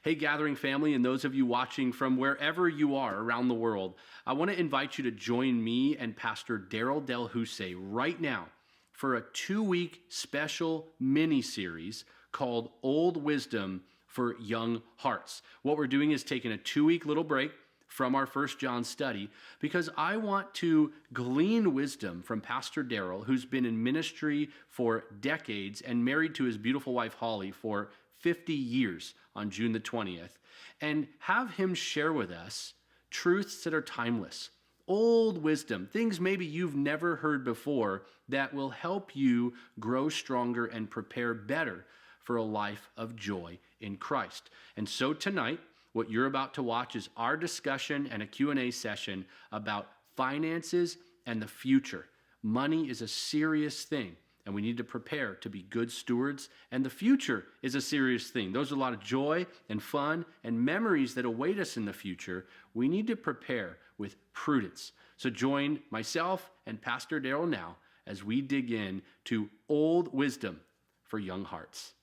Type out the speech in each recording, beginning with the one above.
Hey, Gathering family, and those of you watching from wherever you are around the world, I want to invite you to join me and Pastor Daryl Del Husse right now for a 2-week special mini-series called Old Wisdom for Young Hearts. What we're doing is taking a 2-week little break from our First John study because I want to glean wisdom from Pastor Daryl, who's been in ministry for decades and married to his beautiful wife Holly for 50 years on June the 20th, and have him share with us truths that are timeless, old wisdom, things maybe you've never heard before that will help you grow stronger and prepare better for a life of joy in Christ. And so tonight, what you're about to watch is our discussion and a Q&A session about finances and the future. Money is a serious thing, and we need to prepare to be good stewards, and the future is a serious thing. There's a lot of joy and fun and memories that await us in the future. We need to prepare with prudence. So join myself and Pastor Daryl now as we dig in to old wisdom for young hearts.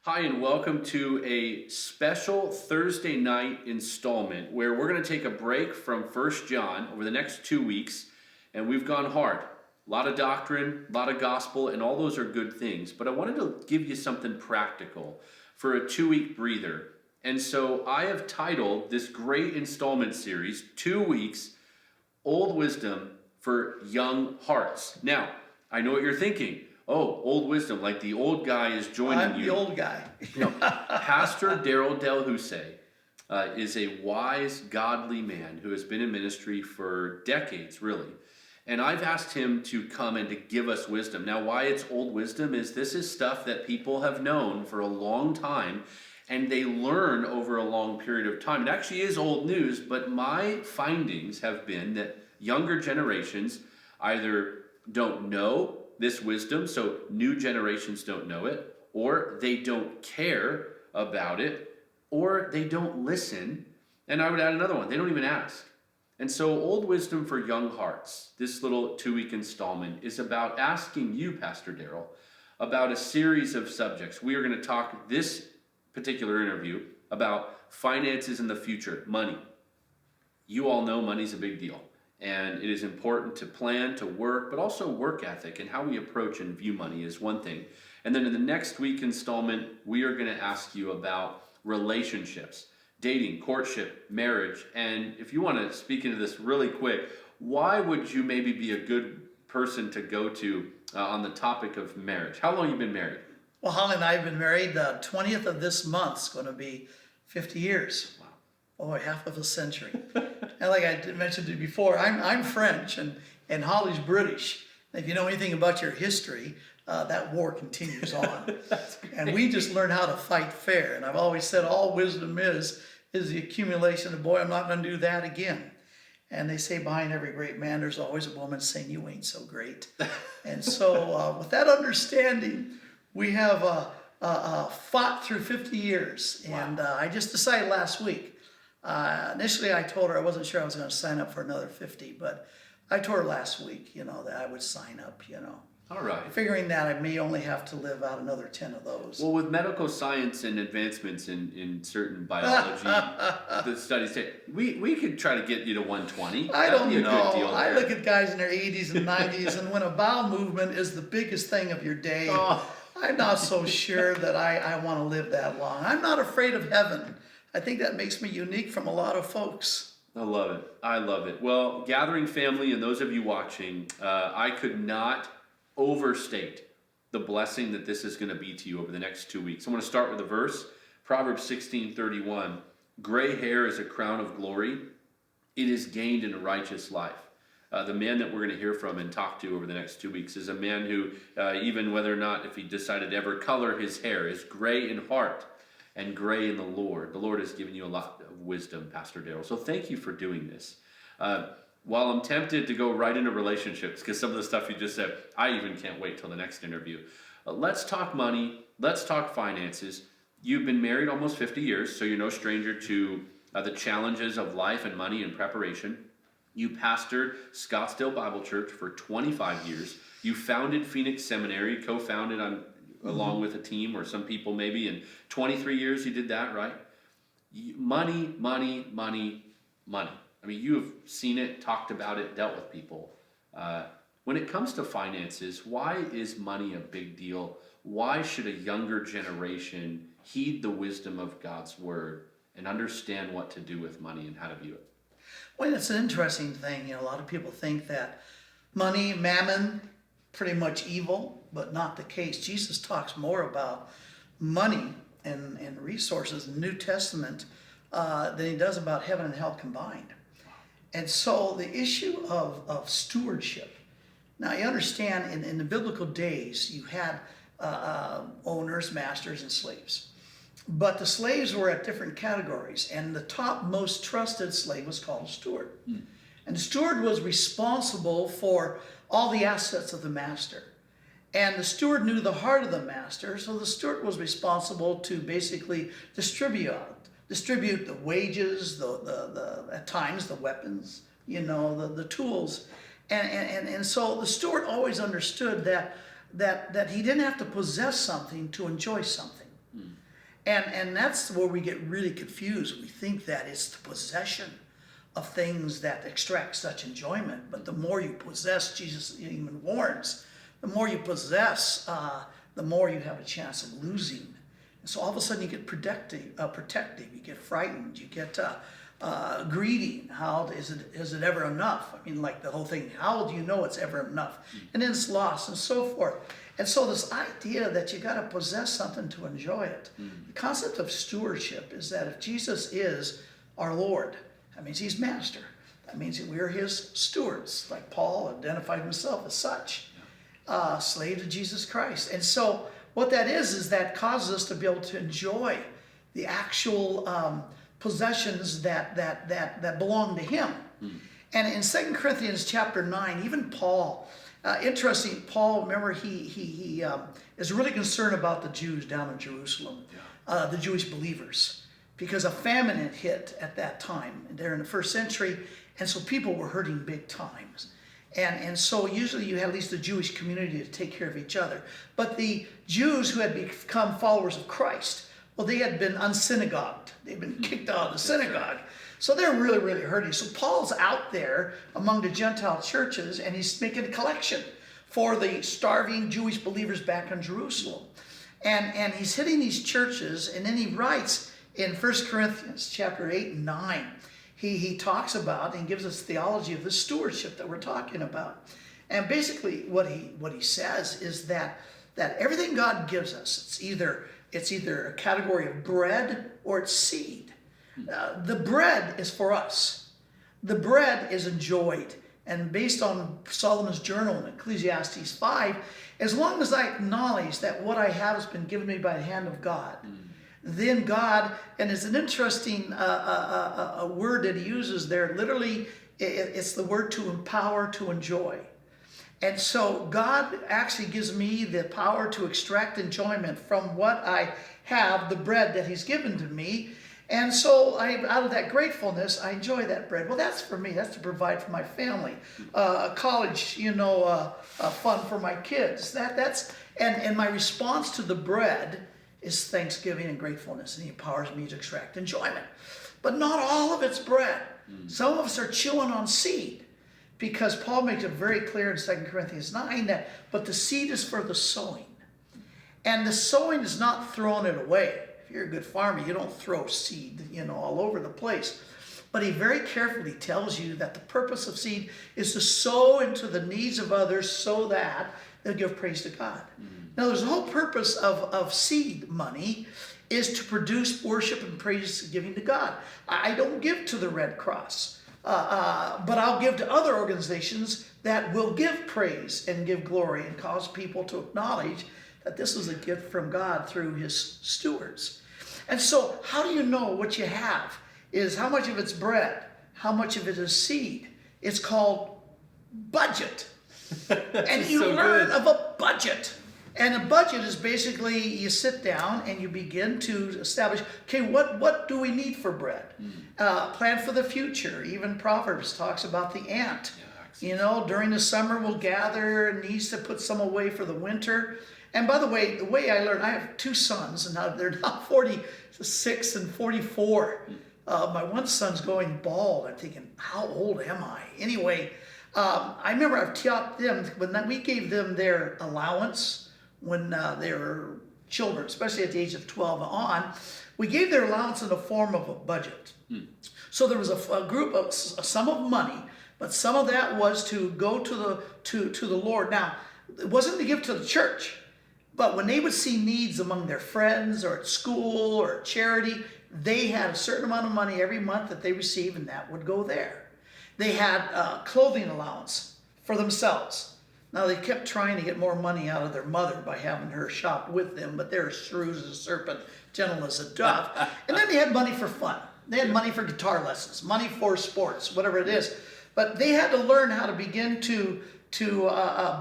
Hi, and welcome to a special Thursday night installment where we're going to take a break from First John over the next 2 weeks, and we've gone hard. A lot of doctrine, a lot of gospel, and all those are good things. But I wanted to give you something practical for a 2-week breather. And so I have titled this great installment series, 2 weeks, Old Wisdom for Young Hearts. Now, I know what you're thinking. Oh, old wisdom, like the old guy is joining I'm you. the old guy. No, Pastor Daryl Del Husse is a wise, godly man who has been in ministry for decades, really. And I've asked him to come and to give us wisdom. Now, why it's old wisdom is this is stuff that people have known for a long time, and they learn over a long period of time. It actually is old news, but my findings have been that younger generations either don't know this wisdom, so new generations don't know it, or they don't care about it, or they don't listen. And I would add another one, they don't even ask. And so Old Wisdom for Young Hearts, this little 2-week installment, is about asking you, Pastor Daryl, about a series of subjects. We are going to talk this particular interview about finances in the future, money. You all know money's a big deal. And it is important to plan, to work, but also work ethic and how we approach and view money is one thing. And then in the next week installment, we are going to ask you about relationships, dating, courtship, marriage. And if you want to speak into this really quick, why would you maybe be a good person to go to on the topic of marriage? How long have you been married? Well, Holly and I have been married. The 20th of this month is going to be 50 years. Wow. Oh, half of a century. And like I mentioned to you before, I'm French and Holly's British. And if you know anything about your history, that war continues on. And we just learn how to fight fair. And I've always said all wisdom is the accumulation of, boy, I'm not going to do that again. And they say behind every great man, there's always a woman saying, you ain't so great. And so with that understanding, we have fought through 50 years. Wow. And I just decided last week, initially I told her I wasn't sure I was going to sign up for another 50, but I told her last week, that I would sign up, All right. Figuring that I may only have to live out another 10 of those. Well, with medical science and advancements in certain biology, the studies say, we could try to get you to 120. I don't know. A good deal I there. look at guys in their 80s and 90s, and when a bowel movement is the biggest thing of your day, I'm not so sure that I want to live that long. I'm not afraid of heaven. I think that makes me unique from a lot of folks. I love it. I love it. Well, Gathering family and those of you watching, I could not overstate the blessing that this is going to be to you over the next 2 weeks. I want to start with a verse, Proverbs 16:31. Gray hair is a crown of glory. It is gained in a righteous life. The man that we're going to hear from and talk to over the next 2 weeks is a man who, even whether or not if he decided to ever color his hair, is gray in heart and gray in the Lord. The Lord has given you a lot of wisdom, Pastor Daryl. So thank you for doing this. While I'm tempted to go right into relationships, because some of the stuff you just said, I even can't wait till the next interview. Let's talk money. Let's talk finances. You've been married almost 50 years, so you're no stranger to the challenges of life and money and preparation. You pastored Scottsdale Bible Church for 25 years. You founded Phoenix Seminary, co-founded along with a team or some people maybe. In 23 years you did that, right? Money, money, money, money. I mean, you have seen it, talked about it, dealt with people. When it comes to finances, why is money a big deal? Why should a younger generation heed the wisdom of God's word and understand what to do with money and how to view it? Well, it's an interesting thing. A lot of people think that money, mammon, pretty much evil, but not the case. Jesus talks more about money and resources in the New Testament than he does about heaven and hell combined. And so the issue of stewardship. Now, you understand, in the biblical days, you had owners, masters, and slaves. But the slaves were at different categories, and the top most trusted slave was called a steward. And the steward was responsible for all the assets of the master. And the steward knew the heart of the master, so the steward was responsible to basically distribute the wages, at times the weapons, the tools. And so the steward always understood that he didn't have to possess something to enjoy something. And that's where we get really confused. We think that it's the possession of things that extract such enjoyment. But the more you possess, Jesus even warns, the more you possess, the more you have a chance of losing. And so all of a sudden you get protective, you get frightened, you get greedy. How is it ever enough? I mean, like the whole thing, how do you know it's ever enough? And then it's lost and so forth. And so this idea that you got to possess something to enjoy it. The concept of stewardship is that if Jesus is our Lord, that means he's master. That means that we're his stewards, like Paul identified himself as such, slave to Jesus Christ. And so what that is that causes us to be able to enjoy the actual possessions that belong to him. And in 2 Corinthians chapter 9, even Paul, interesting, Paul, remember, he is really concerned about the Jews down in Jerusalem, the Jewish believers, because a famine had hit at that time, there in the first century, and so people were hurting big times. And so usually you had at least the Jewish community to take care of each other. But the Jews who had become followers of Christ, well, they had been unsynagogued. They'd been kicked out of the synagogue. So they're really, really hurting. So Paul's out there among the Gentile churches, and he's making a collection for the starving Jewish believers back in Jerusalem. And he's hitting these churches, and then he writes in 1 Corinthians chapter 8 and 9, he talks about and gives us theology of the stewardship that we're talking about. And basically what he says is that everything God gives us, it's either a category of bread or it's seed. The bread is for us. The bread is enjoyed. And based on Solomon's journal in Ecclesiastes 5, as long as I acknowledge that what I have has been given me by the hand of God, then God, and it's an interesting a word that he uses there, literally it's the word to empower, to enjoy. And so God actually gives me the power to extract enjoyment from what I have, the bread that he's given to me. And so out of that gratefulness, I enjoy that bread. Well, that's for me. That's to provide for my family. College, fun for my kids. And my response to the bread is thanksgiving and gratefulness. And he empowers me to extract enjoyment. But not all of it's bread. Some of us are chewing on seed. Because Paul makes it very clear in 2 Corinthians 9 that, but the seed is for the sowing. And the sowing is not throwing it away. If you're a good farmer, you don't throw seed, all over the place. But he very carefully tells you that the purpose of seed is to sow into the needs of others so that they'll give praise to God. Now, there's the whole purpose of seed money is to produce worship and praise giving to God. I don't give to the Red Cross. But I'll give to other organizations that will give praise and give glory and cause people to acknowledge that this is a gift from God through his stewards. And so how do you know what you have is how much of it's bread, how much of it is seed. It's called budget. And you learn of a budget. And a budget is basically you sit down and you begin to establish, okay, what do we need for bread? Plan for the future. Even Proverbs talks about the ant. During the summer we'll gather and needs to put some away for the winter. And by the way I learned, I have two sons, and now they're now 46 and 44. My one son's going bald. I'm thinking, how old am I? Anyway, I remember I've taught them, when we gave them their allowance when they were children, especially at the age of 12 on, we gave their allowance in the form of a budget. So there was a group of a sum of money, but some of that was to go to the Lord. Now, it wasn't to give to the church, but when they would see needs among their friends or at school or at charity, they had a certain amount of money every month that they received, and that would go there. They had clothing allowance for themselves. Now, they kept trying to get more money out of their mother by having her shop with them, but they're shrewd as a serpent, gentle as a dove. And then they had money for fun. They had money for guitar lessons, money for sports, whatever it is. But they had to learn how to begin to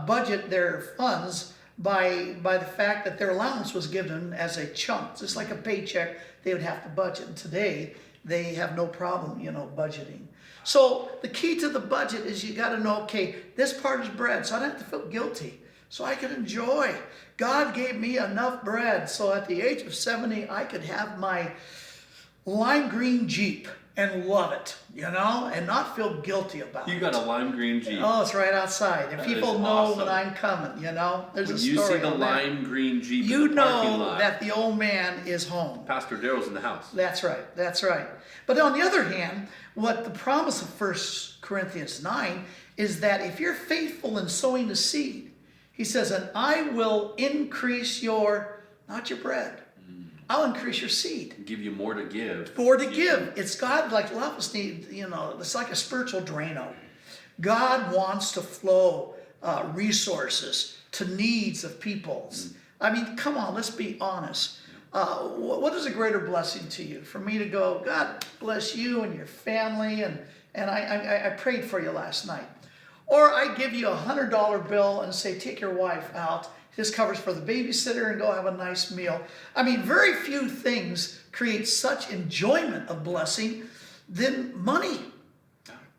budget their funds by the fact that their allowance was given as a chunk, just like a paycheck. They would have to budget. And today, they have no problem, budgeting. So the key to the budget is you got to know, okay, this part is bread, so I don't have to feel guilty, so I can enjoy. God gave me enough bread, so at the age of 70, I could have my lime green Jeep and love it, and not feel guilty about it. You got a lime green Jeep. Oh, it's right outside. And people know awesome. when I'm coming, There's when a story you see the on that. lime green Jeep You in the parking know lot, that the old man is home. Pastor Daryl's in the house. That's right. That's right. But on the other hand, what the promise of 1 Corinthians 9 is that if you're faithful in sowing the seed, he says, and I will increase not your bread, I'll increase your seed. Give you more to give. More to give. It's God, like a lot of us need, it's like a spiritual Drano. God wants to flow resources to needs of people. I mean, come on, let's be honest. What is a greater blessing to you? For me to go, God bless you and your family, and I prayed for you last night. Or I give you $100 bill and say, take your wife out. This covers for the babysitter and go have a nice meal. I mean, very few things create such enjoyment of blessing than money.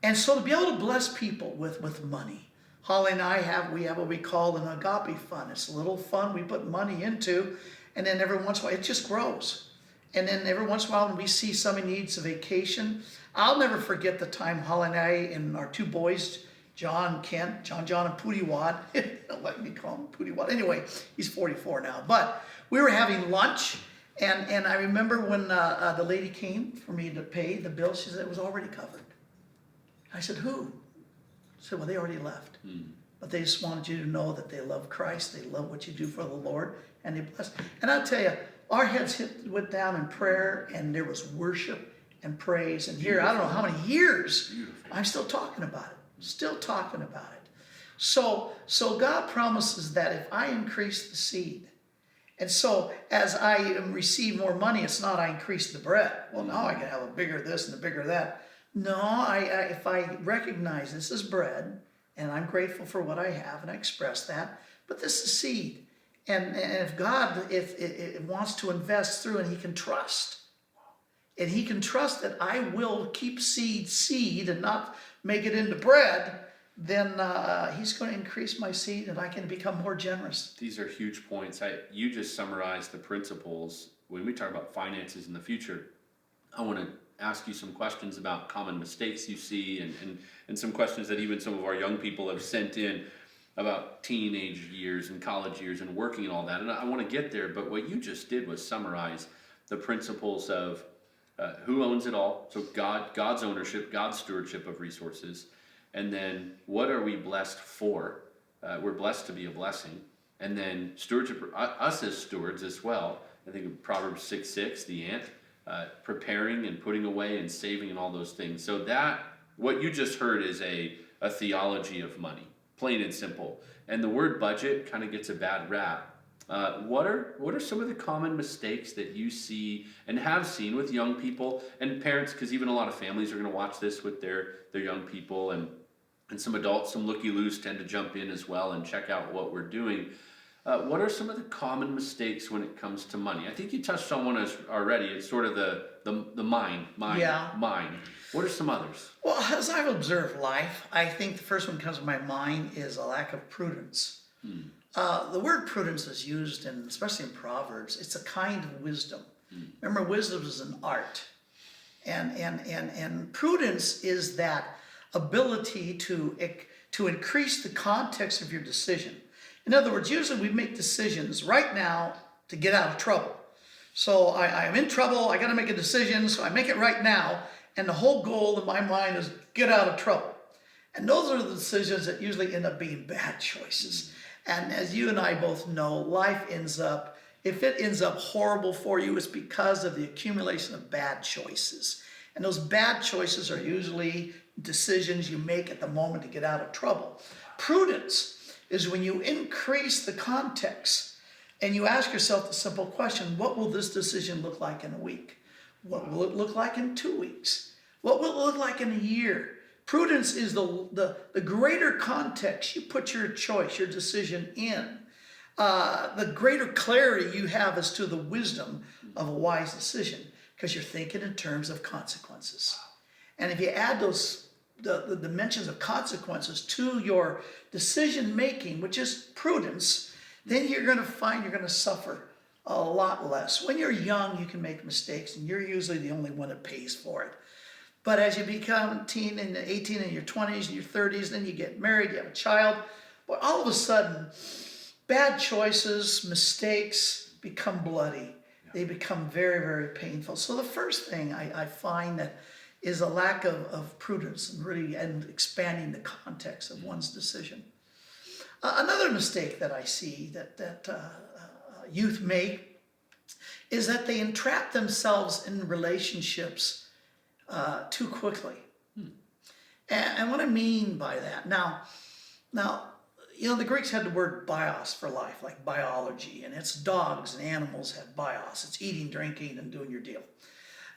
And so to be able to bless people with money. Holly and we have what we call an agape fund. It's a little fund we put money into, and then every once in a while it just grows. And then every once in a while when we see somebody needs a vacation, I'll never forget the time Holly and I and our two boys, John and Pootiwad. Don't let me call him Pootiwad. Anyway, he's 44 now. But we were having lunch, and I remember when the lady came for me to pay the bill, she said it was already covered. I said, who? She said, well, they already left. But they just wanted you to know that they love Christ, they love what you do for the Lord, and they bless. And I'll tell you, our heads went down in prayer, and there was worship and praise. And here, I don't know how many years, I'm still talking about it. Still talking about it. So God promises that if I increase the seed, and so as I receive more money, it's not I increase the bread. Well, now I can have a bigger this and a bigger that. No, if I recognize this is bread, and I'm grateful for what I have, and I express that, but this is seed. And if God if wants to invest through, and he can trust, that I will keep seed and not make it into bread, then he's going to increase my seed and I can become more generous. These are huge points. You just summarized the principles. When we talk about finances in the future, I want to ask you some questions about common mistakes you see, and some questions that even some of our young people have sent in about teenage years and college years and working and all that. And I want to get there, but what you just did was summarize the principles of who owns it all? So God's ownership, God's stewardship of resources. And then what are we blessed for? We're blessed to be a blessing. And then stewardship, us as stewards as well. I think of Proverbs 6:6, the ant, preparing and putting away and saving and all those things. So what you just heard is a theology of money, plain and simple. And the word budget kind of gets a bad rap. What are some of the common mistakes that you see and have seen with young people and parents? Because even a lot of families are going to watch this with their young people, and some adults, some looky-loos tend to jump in as well and check out what we're doing. What are some of the common mistakes when it comes to money? I think you touched on one already. It's sort of the mind. What are some others? Well, as I've observed life, I think the first one that comes to my mind is a lack of prudence. The word prudence is used, especially in Proverbs. It's a kind of wisdom. Remember, wisdom is an art. And prudence is that ability to increase the context of your decision. In other words, usually we make decisions right now to get out of trouble. So I'm in trouble, I got to make a decision, so I make it right now, and the whole goal in my mind is get out of trouble. And those are the decisions that usually end up being bad choices. And as you and I both know, life ends up, if it ends up horrible for you, it's because of the accumulation of bad choices. And those bad choices are usually decisions you make at the moment to get out of trouble. Prudence is when you increase the context and you ask yourself the simple question, what will this decision look like in a week? What will it look like in 2 weeks? What will it look like in a year? Prudence is the greater context you put your choice, your decision in. The greater clarity you have as to the wisdom of a wise decision, because you're thinking in terms of consequences. And if you add the dimensions of consequences to your decision making, which is prudence, then you're going to find you're going to suffer a lot less. When you're young, you can make mistakes, and you're usually the only one that pays for it. But as you become 18 in your 20s and your 30s, then you get married, you have a child, well, all of a sudden, bad choices, mistakes become bloody. They become very, very painful. So the first thing I find that is a lack of prudence and expanding the context of one's decision. Another mistake that I see that youth make is that they entrap themselves in relationships too quickly. And what I mean by that, now, the Greeks had the word bios for life, like biology, and it's dogs and animals have bios. It's eating, drinking, and doing your deal.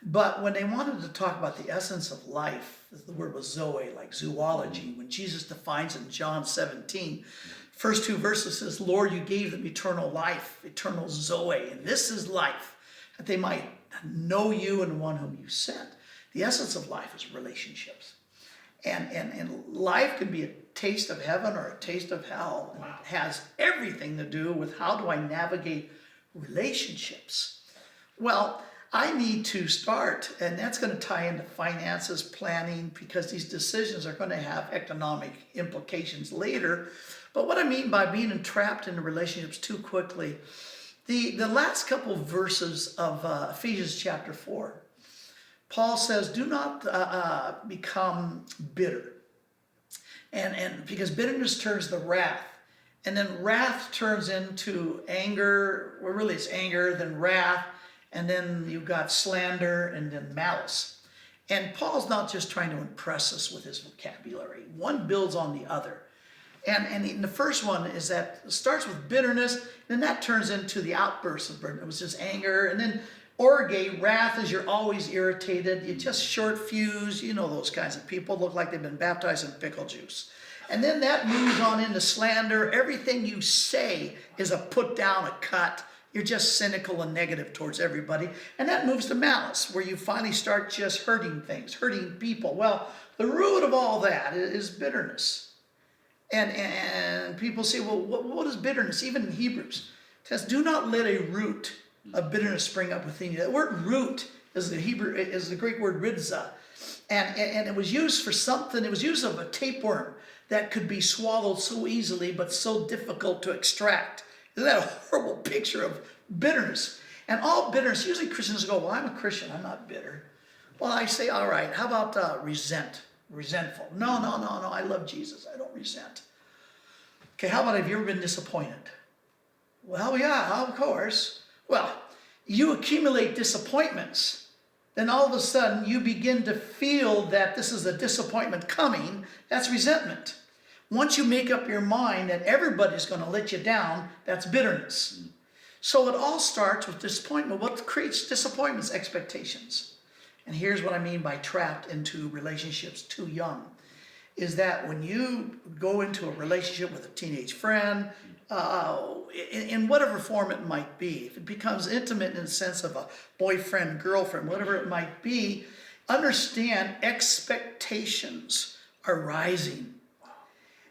But when they wanted to talk about the essence of life, the word was zoe, like zoology. When Jesus defines it in John 17, first 2 verses says, Lord, you gave them eternal life, eternal zoe, and this is life, that they might know you and the one whom you sent. The essence of life is relationships. And life can be a taste of heaven or a taste of hell. And it has everything to do with how do I navigate relationships. Well, I need to start, and that's going to tie into finances, planning, because these decisions are going to have economic implications later. But what I mean by being entrapped into relationships too quickly, the last couple of verses of Ephesians chapter 4, Paul says, do not become bitter. And because bitterness turns to wrath. And then wrath turns into anger. Well, really it's anger, then wrath. And then you've got slander and then malice. And Paul's not just trying to impress us with his vocabulary. One builds on the other. And the first one is that it starts with bitterness, then that turns into the outburst of bitterness. It was just anger. And then orge, wrath, is you're always irritated. You just short fuse. You know those kinds of people. Look like they've been baptized in pickle juice. And then that moves on into slander. Everything you say is a put down, a cut. You're just cynical and negative towards everybody. And that moves to malice, where you finally start just hurting things, hurting people. Well, the root of all that is bitterness. And people say, well, what is bitterness? Even in Hebrews, it says, do not let a root of bitterness spring up within you. That word root is the Greek word ridza. And it was used for something, it was used of a tapeworm that could be swallowed so easily, but so difficult to extract. Isn't that a horrible picture of bitterness? And all bitterness, usually Christians go, well, I'm a Christian, I'm not bitter. Well, I say, all right, how about resentful? No, I love Jesus, I don't resent. Okay, how about have you ever been disappointed? Well, yeah, of course. Well, you accumulate disappointments, then all of a sudden you begin to feel that this is a disappointment coming. That's resentment. Once you make up your mind that everybody's going to let you down, that's bitterness. So it all starts with disappointment. What creates disappointments? Expectations. And here's what I mean by trapped into relationships too young, is that when you go into a relationship with a teenage friend, in whatever form it might be, if it becomes intimate in the sense of a boyfriend, girlfriend, whatever it might be, understand expectations are rising.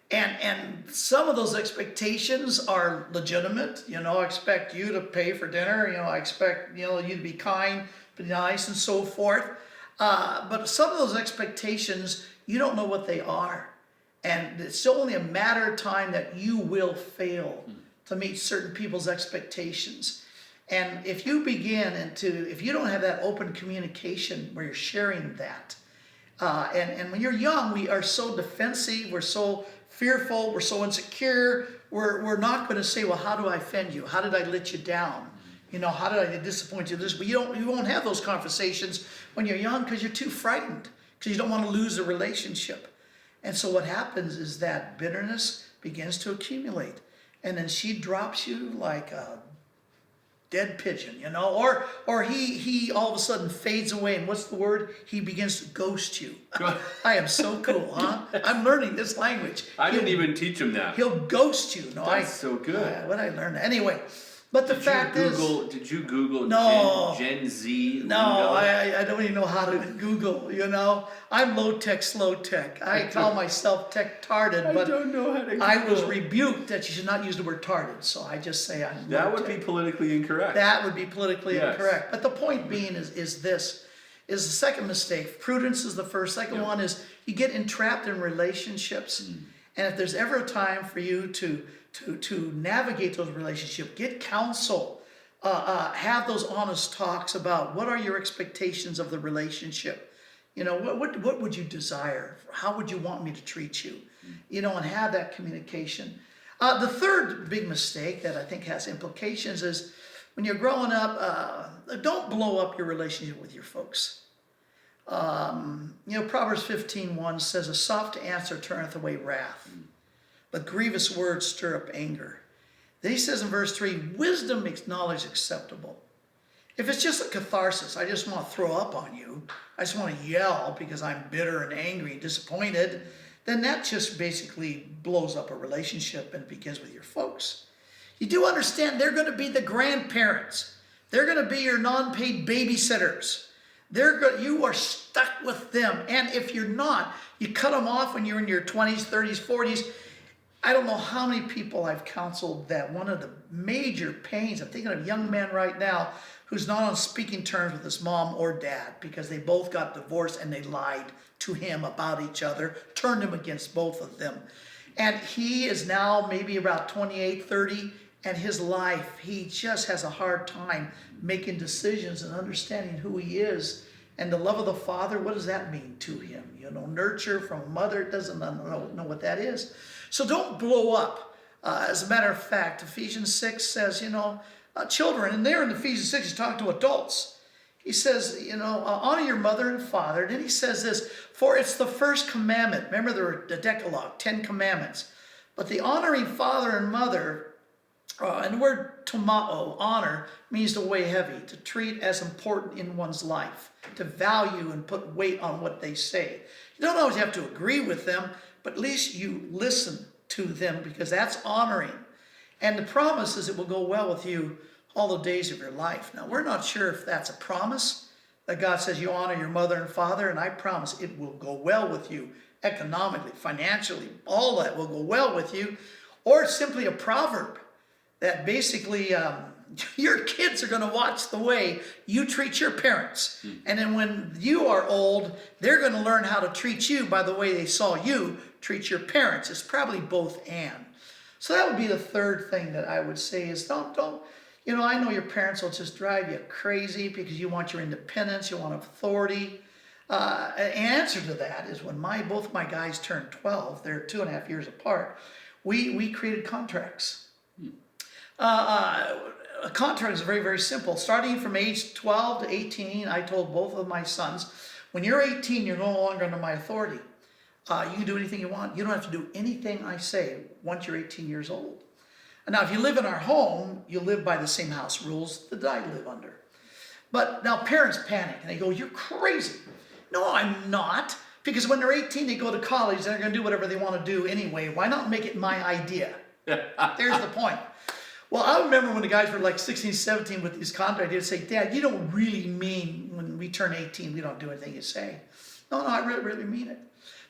And some of those expectations are legitimate. I expect you to pay for dinner. I expect, you to be kind, be nice, and so forth. But some of those expectations, you don't know what they are. And it's only a matter of time that you will fail to meet certain people's expectations. And if you if you don't have that open communication where you're sharing that, and when you're young, we are so defensive, we're so fearful, we're so insecure, we're not going to say, well, how do I offend you? How did I let you down? How did I disappoint you? But you won't have those conversations when you're young because you're too frightened, because you don't want to lose a relationship. And so what happens is that bitterness begins to accumulate. And then she drops you like a dead pigeon, or he all of a sudden fades away. And what's the word? He begins to ghost you. I am so cool, huh? I'm learning this language. I didn't even teach him that. He'll ghost you. No, That's so good. What I learned. Anyway, but the fact is... Did you Google no, Gen Z? No, I don't even know how to Google, I'm low-tech, slow-tech. I call myself tech-tarded, but I don't know how to Google. I was rebuked that you should not use the word tarded, so I just say I'm That would low-tech. be politically incorrect. That would be politically incorrect. But the point being is the second mistake. Prudence is the first. Second one is you get entrapped in relationships. And if there's ever a time for you to navigate those relationships, get counsel, have those honest talks about what are your expectations of the relationship. What would you desire? How would you want me to treat you? And have that communication. The third big mistake that I think has implications is when you're growing up, don't blow up your relationship with your folks. Proverbs 15:1 says, a soft answer turneth away wrath, but grievous words stir up anger. Then he says in verse 3, wisdom makes knowledge acceptable. If it's just a catharsis, I just want to throw up on you, I just want to yell because I'm bitter and angry and disappointed, then that just basically blows up a relationship, and it begins with your folks. You do understand they're going to be the grandparents. They're going to be your non-paid babysitters. You are stuck with them. And if you're not, you cut them off when you're in your 20s, 30s, 40s. I don't know how many people I've counseled that one of the major pains, I'm thinking of a young man right now who's not on speaking terms with his mom or dad because they both got divorced and they lied to him about each other, turned him against both of them. And he is now maybe about 28, 30, and his life, he just has a hard time making decisions and understanding who he is. And the love of the Father, what does that mean to him? Nurture from a mother, doesn't know what that is. So don't blow up. As a matter of fact, Ephesians 6 says, children, and there in Ephesians 6, he's talking to adults. He says, honor your mother and father. And then he says this, for it's the first commandment. Remember the Decalogue, 10 commandments. But the honoring father and mother, and the word tomao, honor, means to weigh heavy, to treat as important in one's life, to value and put weight on what they say. You don't always have to agree with them, but at least you listen to them because that's honoring. And the promise is it will go well with you all the days of your life. Now, we're not sure if that's a promise that God says you honor your mother and father, and I promise it will go well with you economically, financially, all that will go well with you. Or it's simply a proverb that basically your kids are going to watch the way you treat your parents. And then when you are old, they're going to learn how to treat you by the way they saw you treat your parents. It's probably both and. So that would be the third thing that I would say is don't, I know your parents will just drive you crazy because you want your independence, you want authority. An answer to that is when both my guys turned 12, they're 2.5 years apart, we created contracts. A contract is very, very simple. Starting from age 12 to 18, I told both of my sons, when you're 18, you're no longer under my authority. You can do anything you want. You don't have to do anything I say once you're 18 years old. And now, if you live in our home, you live by the same house rules that I live under. But now parents panic and they go, you're crazy. No, I'm not. Because when they're 18, they go to college, they're going to do whatever they want to do anyway. Why not make it my idea? There's the point. Well, I remember when the guys were like 16, 17 with these contracts, they'd say, Dad, you don't really mean when we turn 18, we don't do anything you say. No, I really mean it.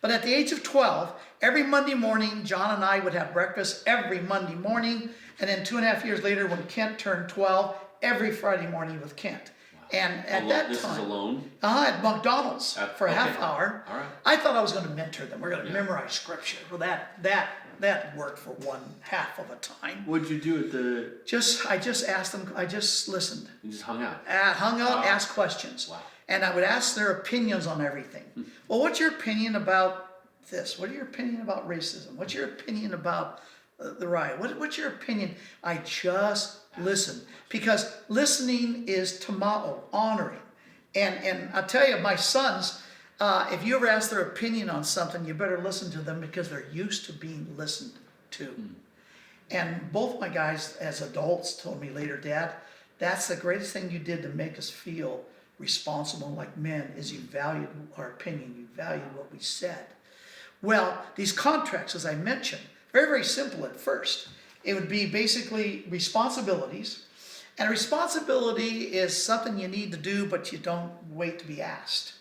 But at the age of 12, every Monday morning, John and I would have breakfast every Monday morning. And then 2.5 years later, when Kent turned 12, every Friday morning with Kent. And at that This time, is alone? at McDonald's for a half hour. All right. I thought I was going to mentor them. We're going to memorize scripture. Well, that worked for one half of a time. What'd you do at the? I just asked them. I just listened. You just hung out. Asked questions. Wow. And I would ask their opinions on everything. Well, what's your opinion about this? What are your opinion about racism? What's your opinion about the riot? What's your opinion? I just listen, because listening is tamao, honoring. And I'll tell you, my sons, if you ever ask their opinion on something, you better listen to them, because they're used to being listened to. And both my guys as adults told me later, Dad, that's the greatest thing you did to make us feel responsible like men, is you valued our opinion, you valued what we said. Well, these contracts, as I mentioned, very simple at first. It would be basically responsibilities. And a responsibility is something you need to do, but you don't wait to be asked.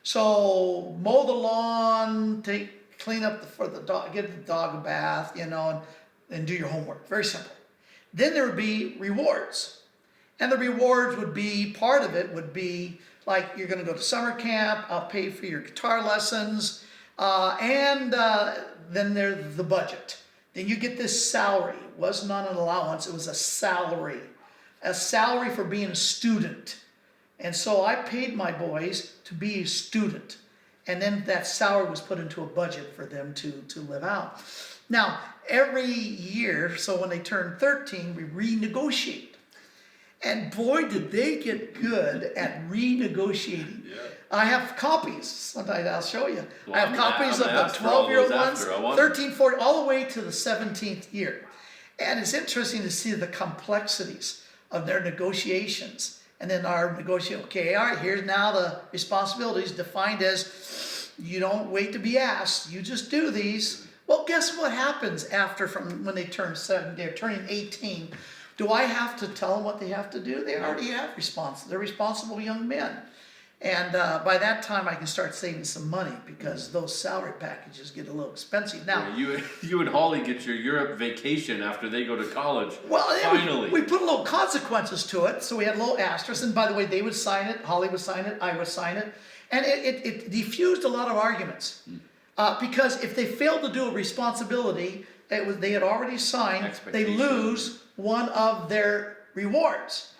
So mow the lawn, clean up for the dog, give the dog a bath, and do your homework. Very simple. Then there would be rewards. And the rewards would be, part of it would be like, you're going to go to summer camp, I'll pay for your guitar lessons, and then there's the budget. Then you get this salary. It was not an allowance, it was a salary. A salary for being a student. And so I paid my boys to be a student. And then that salary was put into a budget for them to live out. Now, every year, so when they turn 13, we renegotiate. And boy, did they get good at renegotiating. Yeah. I have copies. Sometimes I'll show you. Well, I have copies of the 12-year-old ones, 13, 14, all the way to the 17th year. And it's interesting to see the complexities of their negotiations. And then our negotiation, okay, all right, here's now the responsibilities defined as, you don't wait to be asked, you just do these. Well, guess what happens after, from when they turn 7, they're turning 18. Do I have to tell them what they have to do? They already have they're responsible young men. And by that time, I can start saving some money, because those salary packages get a little expensive. Now, you and Holly get your Europe vacation after they go to college. Well, finally. We put a little consequences to it. So we had a little asterisk. And by the way, they would sign it, Holly would sign it, I would sign it. And it diffused a lot of arguments. Because if they failed to do a responsibility, they had already signed, they lose one of their rewards.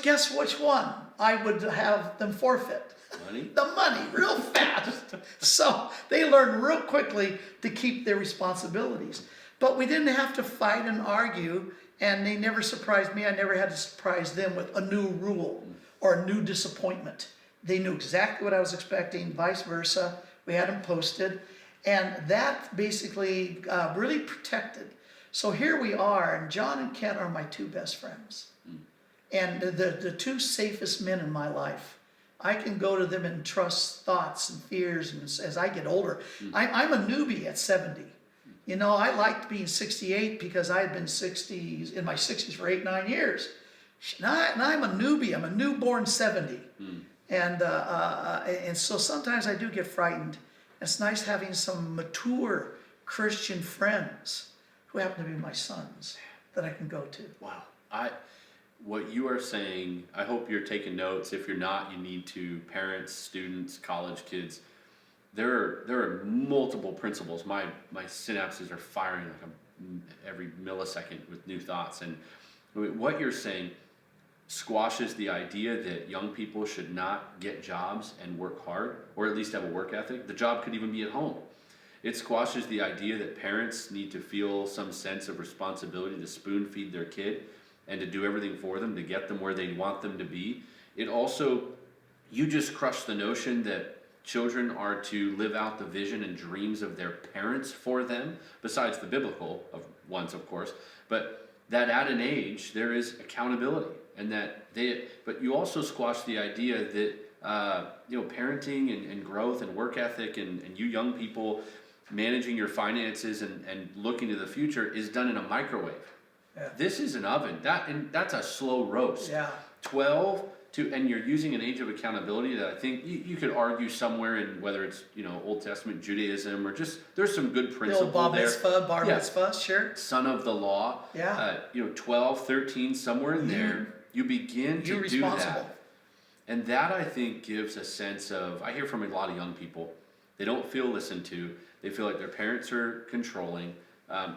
Guess which one I would have them forfeit? Money? The money, real fast. So they learned real quickly to keep their responsibilities. But we didn't have to fight and argue, and they never surprised me. I never had to surprise them with a new rule or a new disappointment. They knew exactly what I was expecting, vice versa. We had them posted, and that basically really protected. So here we are, and John and Kent are my two best friends. And the two safest men in my life. I can go to them and trust thoughts and fears, and as I get older. I'm a newbie at 70. I liked being 68 because I had been in my 60s for 8-9 years. Now I'm a newbie. I'm a newborn 70. And so sometimes I do get frightened. It's nice having some mature Christian friends who happen to be my sons that I can go to. Wow. What you are saying, I hope you're taking notes. If you're not, you need to. Parents, students, college kids. There are multiple principles. My synapses are firing every millisecond with new thoughts. And what you're saying squashes the idea that young people should not get jobs and work hard, or at least have a work ethic. The job could even be at home. It squashes the idea that parents need to feel some sense of responsibility to spoon feed their kid and to do everything for them to get them where they want them to be. It also, you just crush the notion that children are to live out the vision and dreams of their parents for them, besides the biblical ones, of course, but that at an age there is accountability, and but you also squash the idea that parenting and growth and work ethic and you young people managing your finances and looking to the future is done in a microwave. Yeah. This is an oven. That's a slow roast. Yeah. 12 And you're using an age of accountability that I think you could argue somewhere in whether it's, Old Testament Judaism or just, there's some good The principle old bar there. mitzvah, bar Yeah. mitzvah, sure. Son of the law. Yeah. 12, 13, somewhere in there, you begin to You're do responsible. that. And that, I think, gives a sense of, I hear from a lot of young people, they don't feel listened to. They feel like their parents are controlling.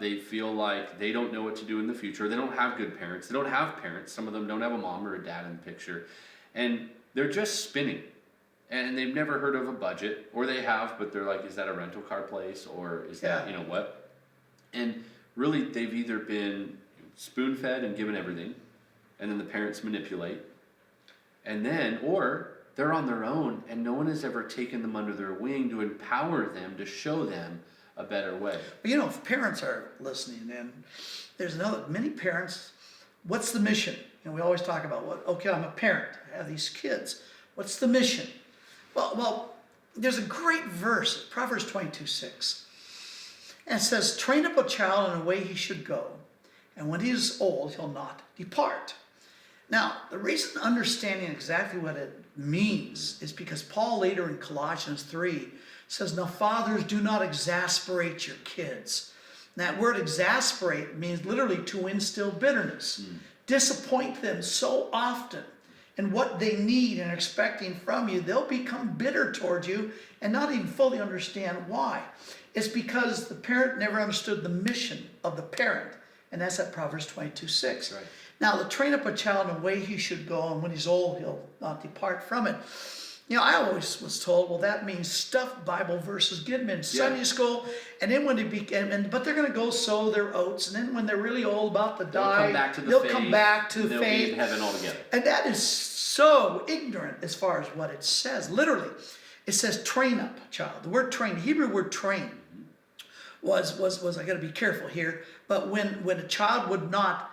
They feel like they don't know what to do in the future. They don't have good parents. They don't have parents. Some of them don't have a mom or a dad in the picture. And they're just spinning. And they've never heard of a budget. Or they have, but they're like, is that a rental car place? Or is that, what? And really, they've either been spoon-fed and given everything, and then the parents manipulate. And then, or they're on their own, and no one has ever taken them under their wing to empower them, to show them a better way. But if parents are listening, and there's many parents, what's the mission? We always talk about okay, I'm a parent, I have these kids. What's the mission? Well, there's a great verse, Proverbs 22:6. And it says, train up a child in a way he should go, and when he is old, he'll not depart. Now, the reason understanding exactly what it means is because Paul later in Colossians 3 says, now fathers, do not exasperate your kids. And that word exasperate means literally to instill bitterness. Disappoint them so often in what they need and expecting from you, they'll become bitter towards you and not even fully understand why. It's because the parent never understood the mission of the parent. And that's at Proverbs 22:6. Right. Now, to train up a child in the way he should go, and when he's old, he'll not depart from it. I always was told, well, that means stuff Bible verses, get them in Sunday school, and then when they but they're going to go sow their oats, and then when they're really old, about to die, they'll come back to they'll faith. be in heaven altogether. And that is so ignorant as far as what it says. Literally, it says train up a child. The word train, the Hebrew word train, was I got to be careful here, but when a child would not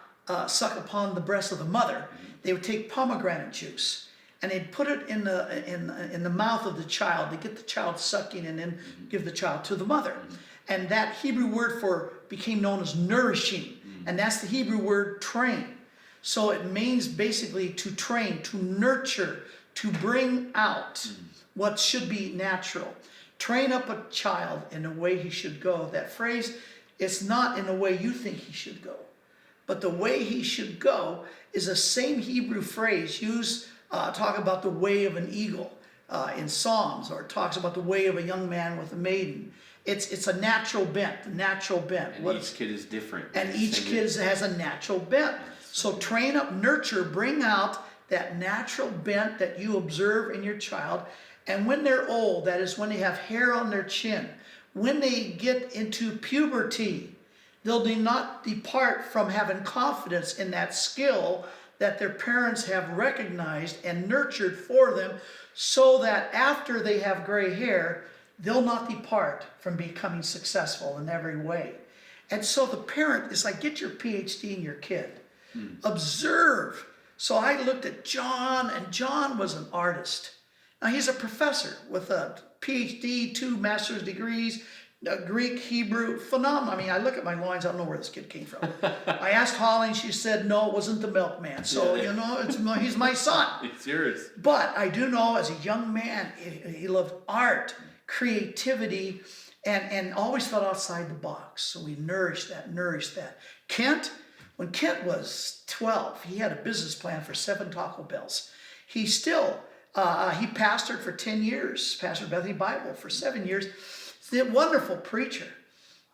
suck upon the breast of the mother, they would take pomegranate juice and they'd put it in the mouth of the child to get the child sucking, and then give the child to the mother. And that Hebrew word became known as nourishing, and that's the Hebrew word train. So it means basically to train, to nurture, to bring out what should be natural. Train up a child in the way he should go. That phrase, it's not in the way you think he should go, but the way he should go is the same Hebrew phrase used talk about the way of an eagle in Psalms, or it talks about the way of a young man with a maiden. It's a natural bent, And each kid is different. And each kid has a natural bent. So train up, nurture, bring out that natural bent that you observe in your child. And when they're old, that is when they have hair on their chin, when they get into puberty, they'll not depart from having confidence in that skill that their parents have recognized and nurtured for them, so that after they have gray hair, they'll not depart from becoming successful in every way. And so the parent is like, get your PhD in your kid. Observe. So I looked at John, and John was an artist. Now he's a professor with a PhD, 2 master's degrees, Greek, Hebrew, phenomenal. I look at my loins, I don't know where this kid came from. I asked Holly, and she said, no, it wasn't the milkman. So, he's my son. It's yours. But I do know as a young man, he loved art, creativity, and always thought outside the box. So we nourished that. When Kent was 12, he had a business plan for 7 Taco Bells. He still, he pastored for 10 years, pastored Bethany Bible for 7 years. He's a wonderful preacher,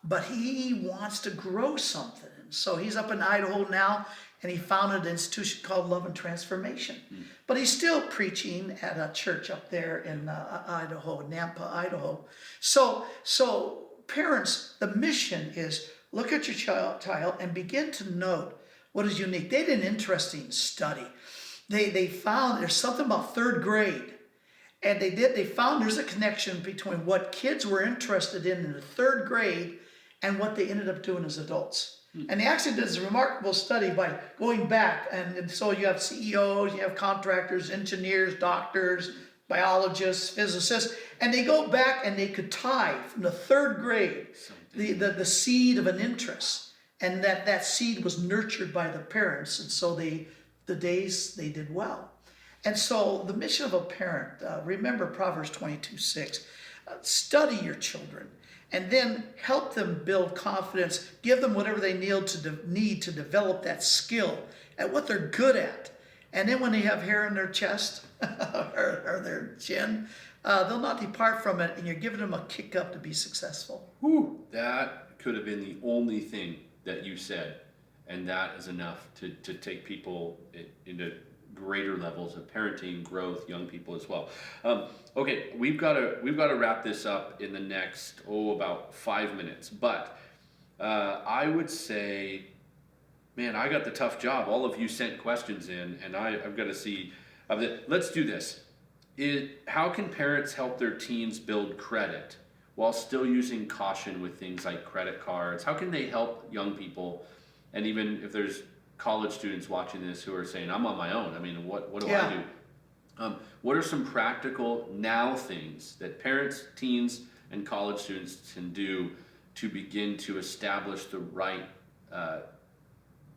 but he wants to grow something. So he's up in Idaho now, and he founded an institution called Love and Transformation. But he's still preaching at a church up there in Idaho, Nampa, Idaho. So parents, the mission is look at your child and begin to note what is unique. They did an interesting study. They found there's something about 3rd grade. And they found there's a connection between what kids were interested in the 3rd grade and what they ended up doing as adults. And they actually did this remarkable study by going back. And so you have CEOs, you have contractors, engineers, doctors, biologists, physicists, and they go back and they could tie from the 3rd grade the seed of an interest. And that seed was nurtured by the parents. And so the days they did well. And so the mission of a parent, remember Proverbs 22:6, study your children and then help them build confidence, give them whatever they need to develop that skill at what they're good at. And then when they have hair in their chest or their chin, they'll not depart from it, and you're giving them a kick up to be successful. Whew, that could have been the only thing that you said, and that is enough to take people into greater levels of parenting, growth, young people as well. Okay, we've got to wrap this up in the next about 5 minutes. But I would say, man, I got the tough job. All of you sent questions in, and I've got to see. Let's do this. How can parents help their teens build credit while still using caution with things like credit cards? How can they help young people? And even if there's college students watching this who are saying, I'm on my own. I mean, what do I do? What are some practical now things that parents, teens, and college students can do to begin to establish the right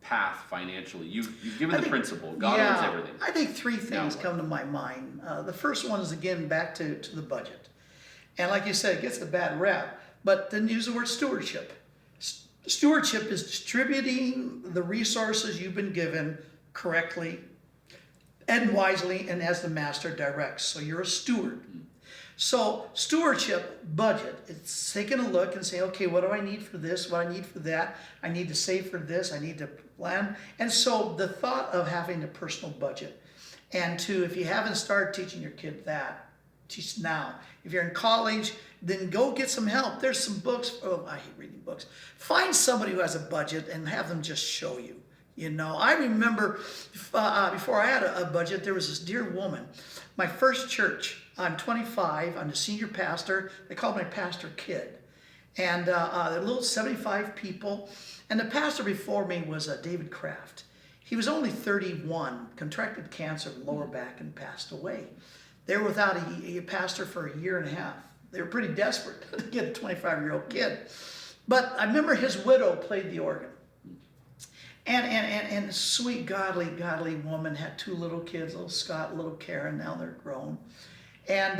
path financially? You've given the principle. God owns everything. I think three things come to my mind. The first one is, again, back to the budget. And like you said, it gets a bad rap, but then use the word stewardship. Stewardship is distributing the resources you've been given correctly and wisely and as the master directs. So you're a steward. So stewardship, budget, it's taking a look and saying, okay, what do I need for this? What do I need for that? I need to save for this. I need to plan. And so the thought of having a personal budget, and if you haven't started teaching your kid that, teach now. If you're in college, then go get some help. There's some books. Oh, I hate reading books. Find somebody who has a budget and have them just show you. You know, I remember before I had a budget, there was this dear woman. My first church, I'm 25, I'm the senior pastor. They called me Pastor Kid. And there were little 75 people. And the pastor before me was David Kraft. He was only 31, contracted cancer of the lower back and passed away. They were without a pastor for a year and a half. They were pretty desperate to get a 25-year-old kid. But I remember his widow played the organ. And sweet, godly woman, had two little kids, little Scott, little Karen, now they're grown. And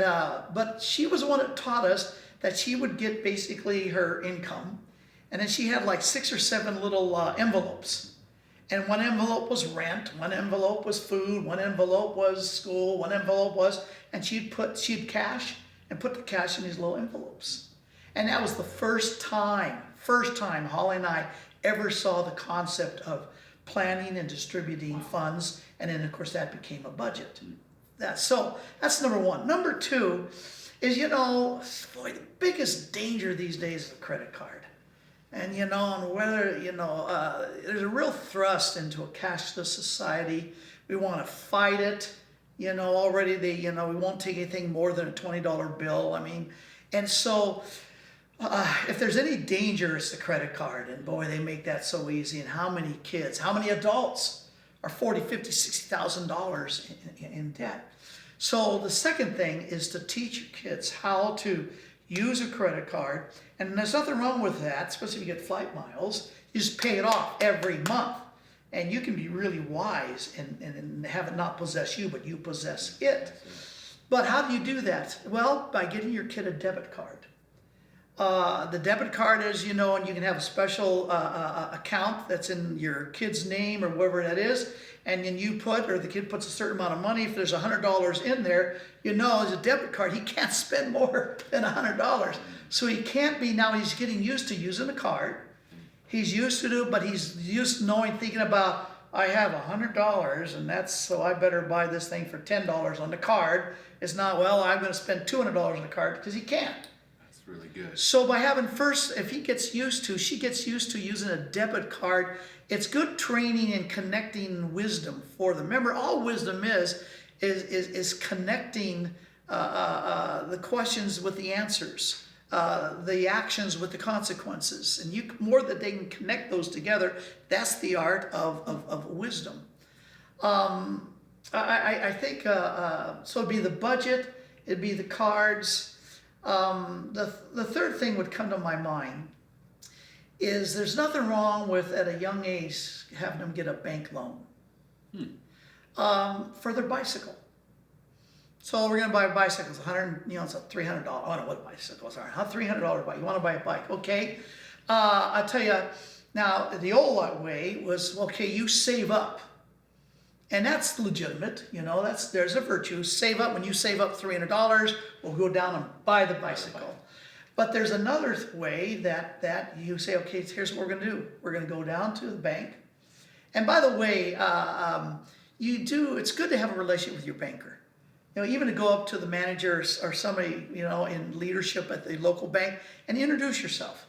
but she was the one that taught us that she would get basically her income. And then she had like 6 or 7 little envelopes. And one envelope was rent, one envelope was food, one envelope was school, one envelope was, and she'd cash and put the cash in these little envelopes. And that was the first time Holly and I ever saw the concept of planning and distributing funds. And then of course that became a budget. That's number one. Number two is, the biggest danger these days is a credit card. And whether there's a real thrust into a cashless society. We want to fight it. Already we won't take anything more than a $20 bill. I mean, and so if there's any danger, it's the credit card. And boy, they make that so easy. And how many kids, how many adults are $40,000, $50,000, $60,000 in debt? So the second thing is to teach your kids how to use a credit card. And there's nothing wrong with that, especially if you get flight miles. You just pay it off every month. And you can be really wise and have it not possess you, but you possess it. But how do you do that? Well, by getting your kid a debit card. The debit card is, and you can have a special account that's in your kid's name or whatever that is. And then the kid puts a certain amount of money. If there's $100 in there, as a debit card, he can't spend more than $100. So he can't be, now he's getting used to using the card. He's used to it, but he's used to thinking about, I have $100 and so I better buy this thing for $10 on the card. It's not, well, I'm going to spend $200 on the card, because he can't. That's really good. So by having if she gets used to using a debit card, it's good training and connecting wisdom for them. Remember, all wisdom is connecting the questions with the answers. The actions with the consequences. And more that they can connect those together, that's the art of wisdom. I think, so it'd be the budget, it'd be the cards. The third thing would come to my mind is there's nothing wrong with, at a young age, having them get a bank loan for their bicycle. So we're gonna buy bicycles, 100, it's a $300. Oh, no, what bicycle? Sorry, $300 bike. You want to buy a bike? Okay. I'll tell you. Now the old way was okay. You save up, and that's legitimate. There's a virtue. Save up. When you save up $300, we'll go down and buy the bicycle. But there's another way that you say, okay, here's what we're gonna do. We're gonna go down to the bank. And by the way, it's good to have a relationship with your banker. Even to go up to the manager or somebody, in leadership at the local bank and introduce yourself.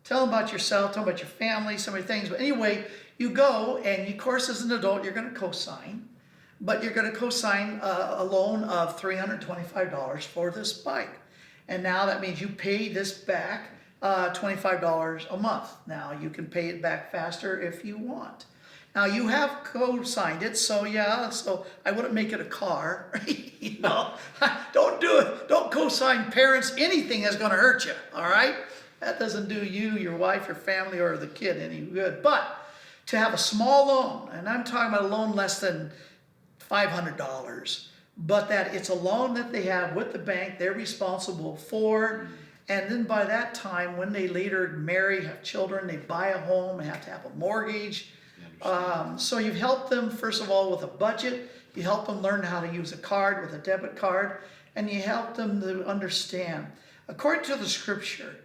Tell them about yourself, tell them about your family, so many things. But anyway, you go and of course as an adult, you're going to co-sign. But you're going to co-sign a loan of $325 for this bike. And now that means you pay this back $25 a month. Now you can pay it back faster if you want. Now you have co-signed it, so I wouldn't make it a car. Don't do it. Don't co-sign parents anything that's going to hurt you, all right? That doesn't do you, your wife, your family, or the kid any good. But to have a small loan, and I'm talking about a loan less than $500, but that it's a loan that they have with the bank, they're responsible for, and then by that time, when they later marry, have children, they buy a home, and have to have a mortgage. So you've helped them, first of all, with a budget. You help them learn how to use a card with a debit card, and you help them to understand. According to the scripture,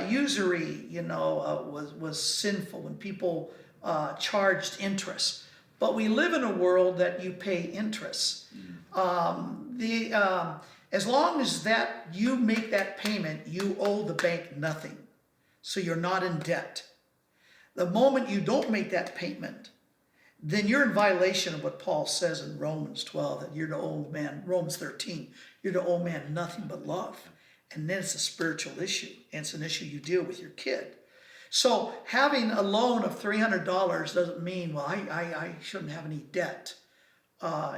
usury, was sinful when people charged interest. But we live in a world that you pay interest. As long as that you make that payment, you owe the bank nothing. So you're not in debt. The moment you don't make that payment, then you're in violation of what Paul says in Romans 12, that you're to owe man, Romans 13, you're to owe man nothing but love. And then it's a spiritual issue, and it's an issue you deal with your kid. So having a loan of $300 doesn't mean, well, I shouldn't have any debt.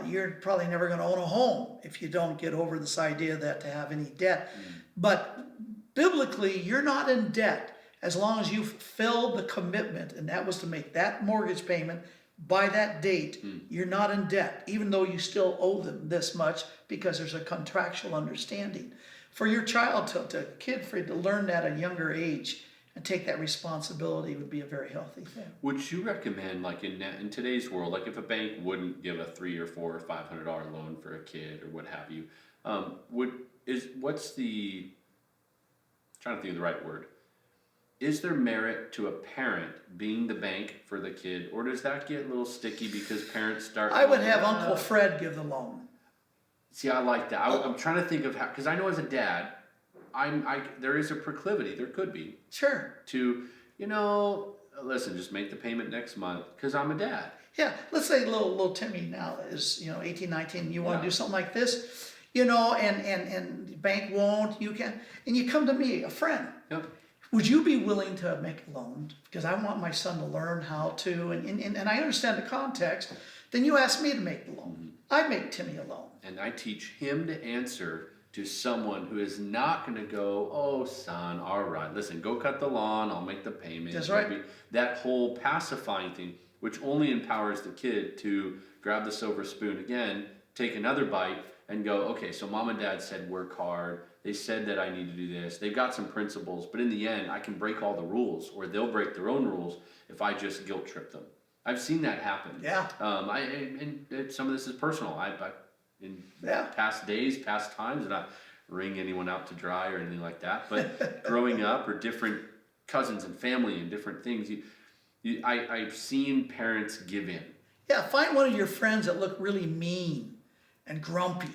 You're probably never going to own a home if you don't get over this idea that to have any debt. But biblically, you're not in debt as long as you fulfilled the commitment, and that was to make that mortgage payment by that date. You're not in debt, even though you still owe them this much because there's a contractual understanding. For your child, to kid, for you to learn that at a younger age and take that responsibility would be a very healthy thing. Would you recommend, like in today's world, like if a bank wouldn't give a $300 or $400 or $500 loan for a kid or what have you, trying to think of the right word. Is there merit to a parent being the bank for the kid, or does that get a little sticky because parents start? I would have Uncle Fred give the loan. See, I like that. I'm trying to think of how, because I know as a dad, there is a proclivity, there could be. Sure. To, listen, just make the payment next month because I'm a dad. Yeah, let's say little Timmy now is 18, 19. You want to do something like this, and the bank won't. You can, and you come to me, a friend. Yep. Would you be willing to make a loan? Because I want my son to learn how to, and I understand the context. Then you ask me to make the loan. I'd make Timmy a loan. And I teach him to answer to someone who is not going to go, oh, son, all right, listen, go cut the lawn, I'll make the payment. That's right. That whole pacifying thing, which only empowers the kid to grab the silver spoon again, take another bite, and go, okay, so mom and dad said work hard. They said that I need to do this. They've got some principles, but in the end, I can break all the rules, or they'll break their own rules if I just guilt trip them. I've seen that happen. Yeah. And some of this is personal. In past days, past times, and not wring anyone out to dry or anything like that. But growing up, or different cousins and family and different things, I've seen parents give in. Yeah, find one of your friends that look really mean and grumpy,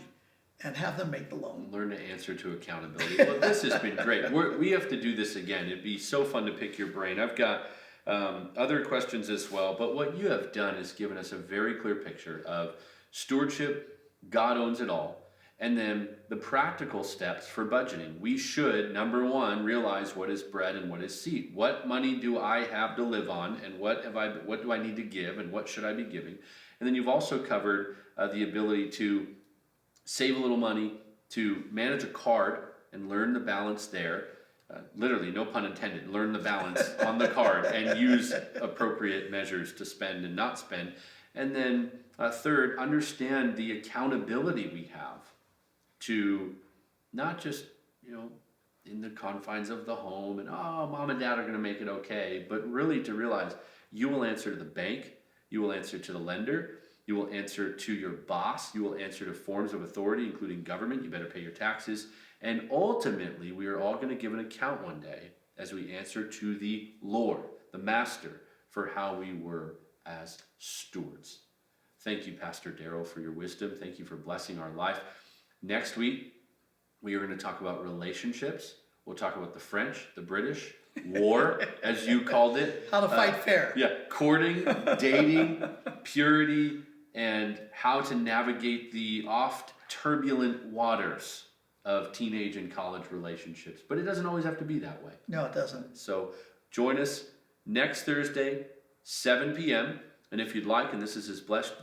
and have them make the loan. Learn to answer to accountability. Well, this has been great. We have to do this again. It'd be so fun to pick your brain. I've got other questions as well, but what you have done is given us a very clear picture of stewardship. God owns it all. And then the practical steps for budgeting. We should, number one, realize what is bread and what is seed. What money do I have to live on, and what do I need to give, and what should I be giving? And then you've also covered the ability to save a little money, to manage a card and learn the balance there. Literally, no pun intended, learn the balance on the card and use appropriate measures to spend and not spend. And then third, understand the accountability we have to not just, in the confines of the home and, oh, mom and dad are going to make it okay, but really to realize you will answer to the bank, you will answer to the lender, you will answer to your boss, you will answer to forms of authority, including government, you better pay your taxes, and ultimately we are all going to give an account one day as we answer to the Lord, the Master, for how we were as stewards. Thank you, Pastor Daryl, for your wisdom. Thank you for blessing our life. Next week, we are going to talk about relationships. We'll talk about the French, the British, war, as you called it. How to fight fair. Yeah, courting, dating, purity, and how to navigate the oft turbulent waters of teenage and college relationships. But it doesn't always have to be that way. No, it doesn't. So join us next Thursday, 7 p.m., and if you'd like, and this is blessed,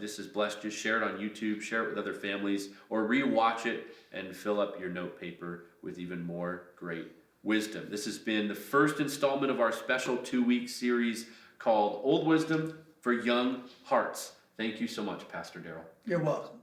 just share it on YouTube, share it with other families, or rewatch it and fill up your note paper with even more great wisdom. This has been the first installment of our special 2-week series called Old Wisdom for Young Hearts. Thank you so much, Pastor Daryl. You're welcome.